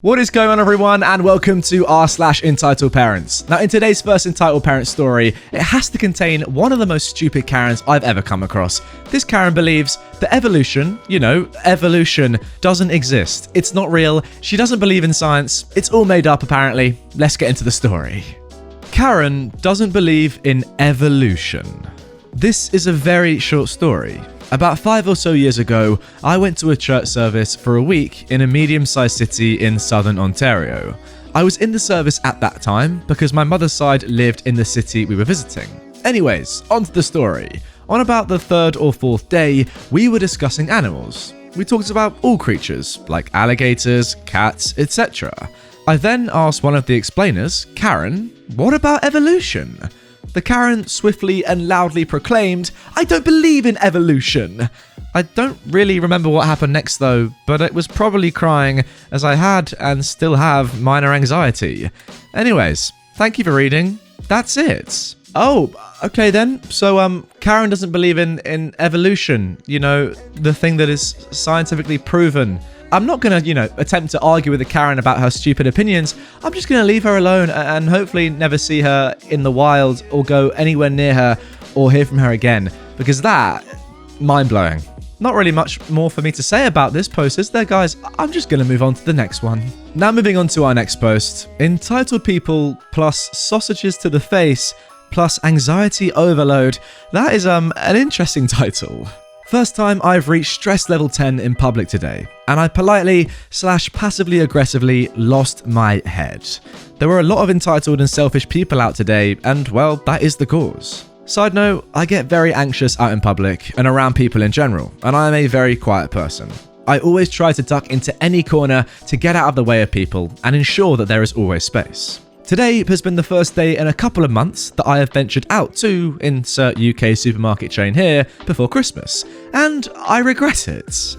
What is going on, everyone, and welcome to r/EntitledParents. Now, in today's first Entitled Parent story, it has to contain one of the most stupid Karens I've ever come across. This Karen believes that evolution, evolution doesn't exist. It's not real. She doesn't believe in science. It's all made up, apparently. Let's get into the story. Karen doesn't believe in evolution. This is a very short story. About 5 or so years ago, I went to a church service for a week in a medium-sized city in southern Ontario. I was in the service at that time because my mother's side lived in the city we were visiting. Anyways, on to the story. On about the third or fourth day, we were discussing animals. We talked about all creatures, like alligators, cats, etc. I then asked one of the explainers, Karen, what about evolution? The Karen swiftly and loudly proclaimed, I don't believe in evolution. I don't really remember what happened next though, but it was probably crying, as I had and still have minor anxiety. Anyways, thank you for reading. That's it. Oh, okay then. So, Karen doesn't believe in evolution, the thing that is scientifically proven. I'm not going to, attempt to argue with a Karen about her stupid opinions. I'm just going to leave her alone and hopefully never see her in the wild or go anywhere near her or hear from her again, because that, mind-blowing. Not really much more for me to say about this post, is there, guys? I'm just going to move on to the next one. Now moving on to our next post. Entitled people plus sausages to the face plus anxiety overload. That is an interesting title. First time I've reached stress level 10 in public today, and I politely/passively aggressively lost my head. There were a lot of entitled and selfish people out today, and well, that is the cause. Side note, I get very anxious out in public and around people in general, and I am a very quiet person. I always try to duck into any corner to get out of the way of people and ensure that there is always space. Today has been the first day in a couple of months that I have ventured out to insert UK supermarket chain here before Christmas, and I regret it.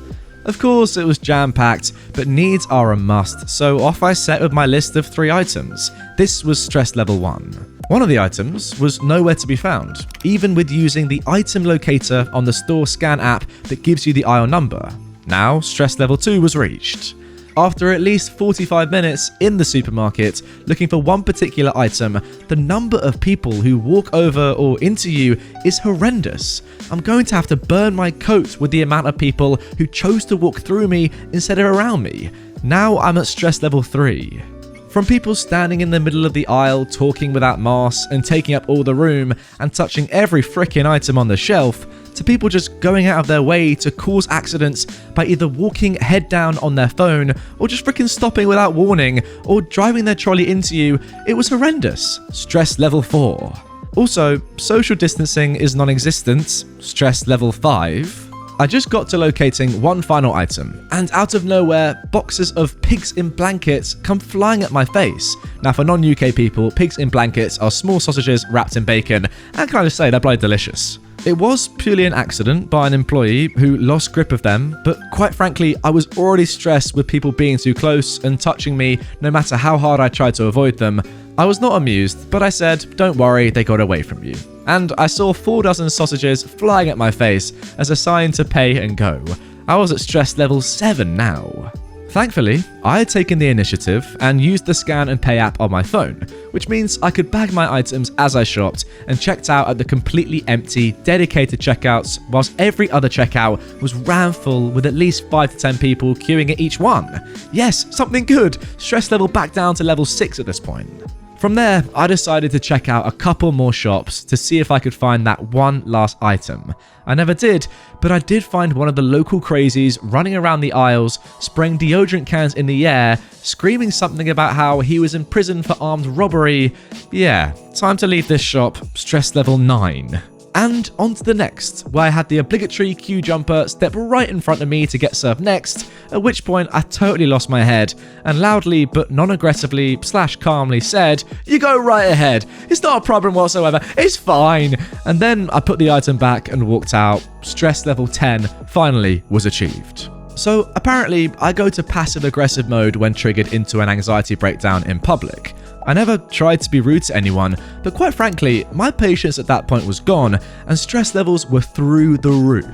Of course, it was jam-packed, but needs are a must, so off I set with my list of 3 items. This was stress level 1. One of the items was nowhere to be found, even with using the item locator on the store scan app that gives you the aisle number. Now, stress level 2 was reached. After at least 45 minutes in the supermarket looking for one particular item, the number of people who walk over or into you is horrendous. I'm going to have to burn my coat with the amount of people who chose to walk through me instead of around me. Now I'm at stress level 3. From people standing in the middle of the aisle talking without masks and taking up all the room and touching every frickin' item on the shelf, to people just going out of their way to cause accidents by either walking head down on their phone or just frickin' stopping without warning or driving their trolley into you, it was horrendous. Stress level 4. Also, social distancing is non-existent. Stress level 5. I just got to locating one final item, and out of nowhere, boxes of pigs in blankets come flying at my face. Now, for non-UK people, pigs in blankets are small sausages wrapped in bacon, and can I just say, they're bloody delicious. It was purely an accident by an employee who lost grip of them, but quite frankly, I was already stressed with people being too close and touching me no matter how hard I tried to avoid them. I was not amused, but I said, don't worry, they got away from you. And I saw 4 dozen sausages flying at my face as a sign to pay and go. I was at stress level 7 now. Thankfully, I had taken the initiative and used the scan and pay app on my phone, which means I could bag my items as I shopped and checked out at the completely empty, dedicated checkouts, whilst every other checkout was rammed full with at least 5 to 10 people queuing at each one. Yes, something good. Stress level back down to level 6 at this point. From there, I decided to check out a couple more shops to see if I could find that one last item. I never did, but I did find one of the local crazies running around the aisles, spraying deodorant cans in the air, screaming something about how he was in prison for armed robbery. Yeah, time to leave this shop, stress level 9. And on to the next, where I had the obligatory queue jumper step right in front of me to get served next, at which point I totally lost my head and loudly but non-aggressively/calmly said, "You go right ahead, it's not a problem whatsoever, it's fine." And then I put the item back and walked out. Stress level 10 finally was achieved. So apparently I go to passive aggressive mode when triggered into an anxiety breakdown in public. I never tried to be rude to anyone, but quite frankly, my patience at that point was gone and stress levels were through the roof.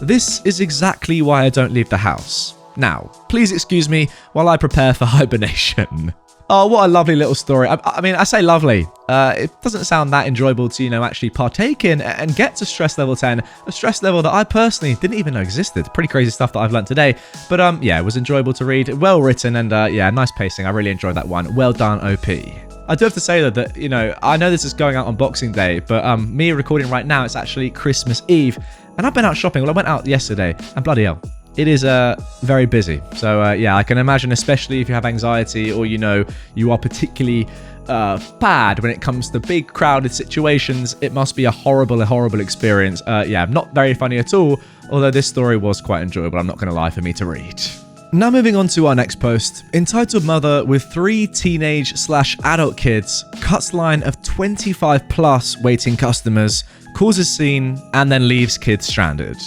This is exactly why I don't leave the house. Now, please excuse me while I prepare for hibernation. Oh, what a lovely little story. I mean, I say lovely. It doesn't sound that enjoyable to, actually partake in and get to stress level 10, a stress level that I personally didn't even know existed. Pretty crazy stuff that I've learned today. But yeah, it was enjoyable to read, well written, and yeah, nice pacing. I really enjoyed that one. Well done, OP. I do have to say though that, I know this is going out on Boxing Day, but me recording right now, it's actually Christmas Eve. And I've been out shopping. Well, I went out yesterday, and bloody hell, it is very busy. So yeah, I can imagine, especially if you have anxiety or you are particularly bad when it comes to big crowded situations, it must be a horrible experience. Yeah, not very funny at all, although this story was quite enjoyable, I'm not going to lie, for me to read. Now moving on to our next post, entitled Mother with 3 teenage/adult kids cuts line of 25 plus waiting customers, causes scene, and then leaves kids stranded.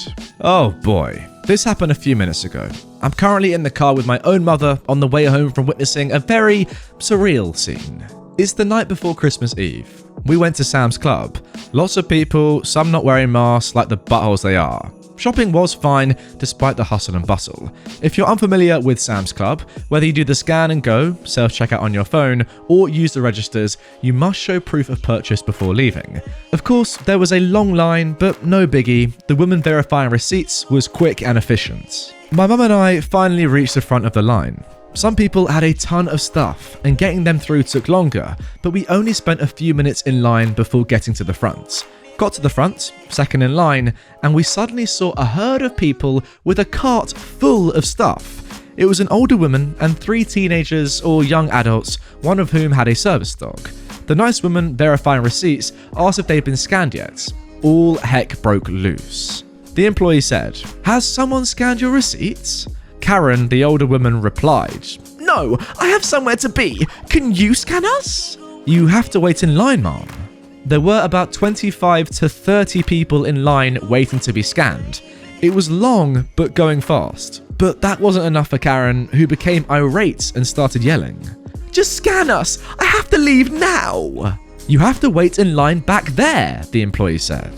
Oh boy. This happened a few minutes ago. I'm currently in the car with my own mother on the way home from witnessing a very surreal scene. It's the night before Christmas Eve. We went to Sam's Club. Lots of people, some not wearing masks like the buttholes they are. Shopping was fine despite the hustle and bustle. If you're unfamiliar with Sam's Club, whether you do the scan and go, self-checkout on your phone, or use the registers, you must show proof of purchase before leaving. Of course, there was a long line, but no biggie. The woman verifying receipts was quick and efficient. My mum and I finally reached the front of the line. Some people had a ton of stuff, and getting them through took longer, but we only spent a few minutes in line before getting to the front. Got to the front, second in line, and we suddenly saw a herd of people with a cart full of stuff. It was an older woman and 3 teenagers or young adults, one of whom had a service dog. The nice woman verifying receipts asked if they'd been scanned yet. All heck broke loose. The employee said, "Has someone scanned your receipts?" Karen, the older woman, replied, "No, I have somewhere to be. Can you scan us?" "You have to wait in line, ma'am." There were about 25 to 30 people in line waiting to be scanned. It was long, but going fast. But that wasn't enough for Karen, who became irate and started yelling. "Just scan us! I have to leave now!" "You have to wait in line back there," the employee said.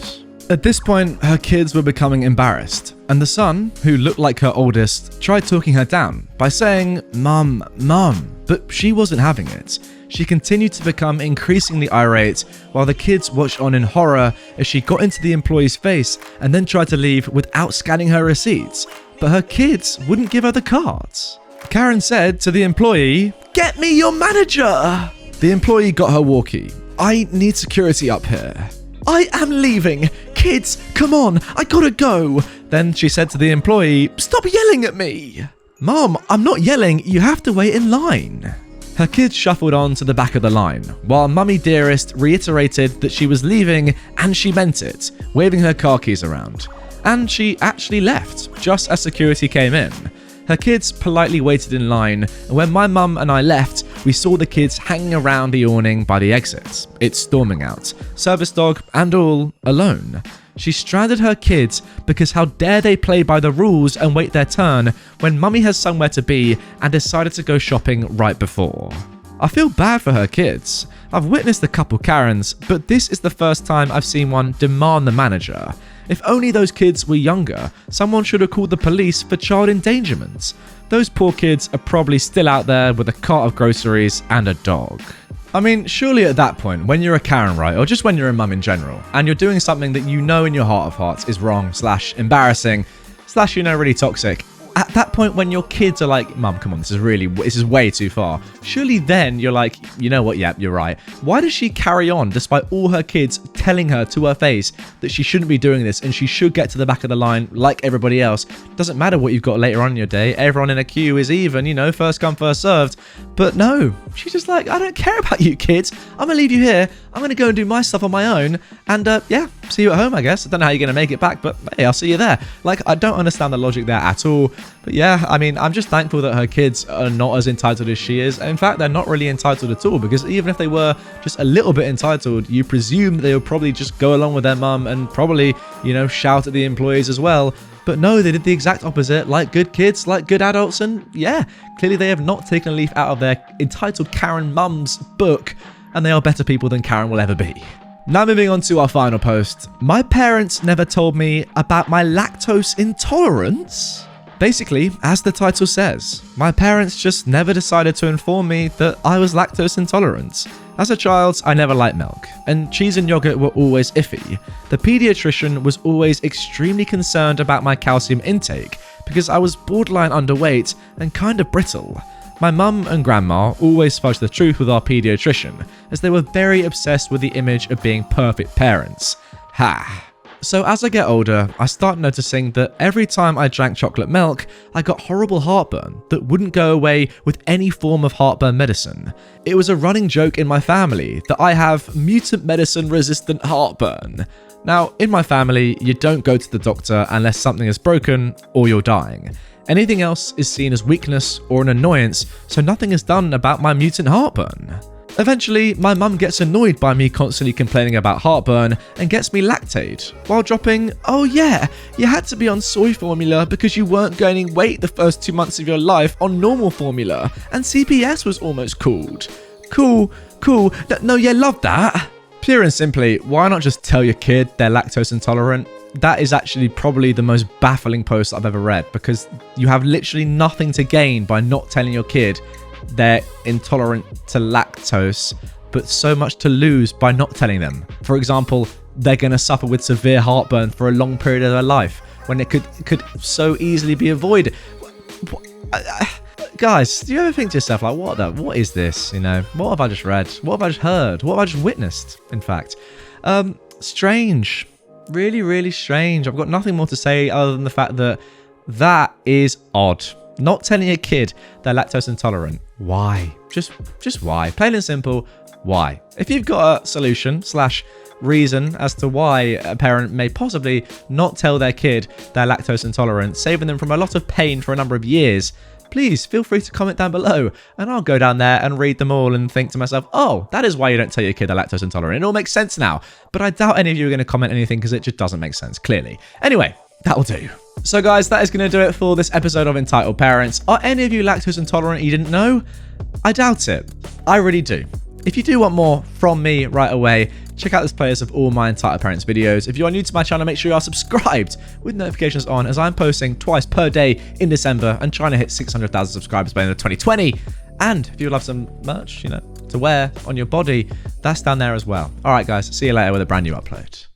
At this point, her kids were becoming embarrassed, and the son, who looked like her oldest, tried talking her down by saying, Mum, but she wasn't having it. She continued to become increasingly irate while the kids watched on in horror as she got into the employee's face and then tried to leave without scanning her receipts, but her kids wouldn't give her the cards. Karen said to the employee, "Get me your manager!" The employee got her walkie. "I need security up here." "I am leaving. Kids, come on, I gotta go." Then she said to the employee, "Stop yelling at me." "Mom, I'm not yelling, you have to wait in line." Her kids shuffled on to the back of the line, while Mummy Dearest reiterated that she was leaving and she meant it, waving her car keys around. And she actually left, just as security came in. Her kids politely waited in line, and when my mum and I left, we saw the kids hanging around the awning by the exit. It's storming out, service dog and all, alone. She stranded her kids because how dare they play by the rules and wait their turn when Mummy has somewhere to be and decided to go shopping right before. I feel bad for her kids. I've witnessed a couple Karens, but this is the first time I've seen one demand the manager. If only those kids were younger, someone should have called the police for child endangerment. Those poor kids are probably still out there with a cart of groceries and a dog. I mean, surely at that point, when you're a Karen, right, or just when you're a mum in general, and you're doing something that you know in your heart of hearts is wrong, / embarrassing, / really toxic, at that point when your kids are like, Mum, come on, this is way too far. Surely then you're like, you know what, yeah, you're right. Why does she carry on despite all her kids telling her to her face that she shouldn't be doing this and she should get to the back of the line like everybody else? Doesn't matter what you've got later on in your day. Everyone in a queue is even, first come, first served. But no, she's just like, I don't care about you kids. I'm going to leave you here. I'm going to go and do my stuff on my own. And yeah, see you at home, I guess. I don't know how you're going to make it back, but hey, I'll see you there. Like, I don't understand the logic there at all. But yeah, I mean, I'm just thankful that her kids are not as entitled as she is. In fact, they're not really entitled at all, because even if they were just a little bit entitled, you presume they would probably just go along with their mum and probably, shout at the employees as well. But no, they did the exact opposite, like good kids, like good adults, and yeah, clearly they have not taken a leaf out of their entitled Karen mum's book, and they are better people than Karen will ever be. Now moving on to our final post. My parents never told me about my lactose intolerance. Basically, as the title says, my parents just never decided to inform me that I was lactose intolerant. As a child, I never liked milk, and cheese and yogurt were always iffy. The pediatrician was always extremely concerned about my calcium intake because I was borderline underweight and kind of brittle. My mum and grandma always fudged the truth with our pediatrician, as they were very obsessed with the image of being perfect parents. Ha! So as I get older, I start noticing that every time I drank chocolate milk, I got horrible heartburn that wouldn't go away with any form of heartburn medicine. It was a running joke in my family that I have mutant medicine resistant heartburn. Now, in my family, you don't go to the doctor unless something is broken or you're dying. Anything else is seen as weakness or an annoyance, so nothing is done about my mutant heartburn. Eventually, my mum gets annoyed by me constantly complaining about heartburn and gets me Lactaid, while dropping, "Oh yeah, you had to be on soy formula because you weren't gaining weight the first 2 months of your life on normal formula, and CPS was almost called." Cool. No, yeah, love that. Pure and simply, why not just tell your kid they're lactose intolerant? That is actually probably the most baffling post I've ever read, because you have literally nothing to gain by not telling your kid they're intolerant to lactose, but so much to lose by not telling them. For example, they're going to suffer with severe heartburn for a long period of their life when it could so easily be avoided. Guys, do you ever think to yourself, like, what is this? You know, what have I just read? What have I just heard? What have I just witnessed, in fact? Strange. Really, really strange. I've got nothing more to say other than the fact that is odd. Not telling a kid they're lactose intolerant. Why? Just why? Plain and simple, why? If you've got a solution / reason as to why a parent may possibly not tell their kid they're lactose intolerant, saving them from a lot of pain for a number of years, please feel free to comment down below, and I'll go down there and read them all and think to myself, oh, that is why you don't tell your kid they're lactose intolerant. It all makes sense now. But I doubt any of you are going to comment anything because it just doesn't make sense, clearly. Anyway, that'll do. So guys, that is going to do it for this episode of Entitled Parents. Are any of you lactose intolerant you didn't know? I doubt it. I really do. If you do want more from me right away, check out this playlist of all my Entitled Parents videos. If you are new to my channel, make sure you are subscribed with notifications on, as I'm posting twice per day in December and trying to hit 600,000 subscribers by the end of 2020. And if you love some merch, to wear on your body, that's down there as well. All right, guys, see you later with a brand new upload.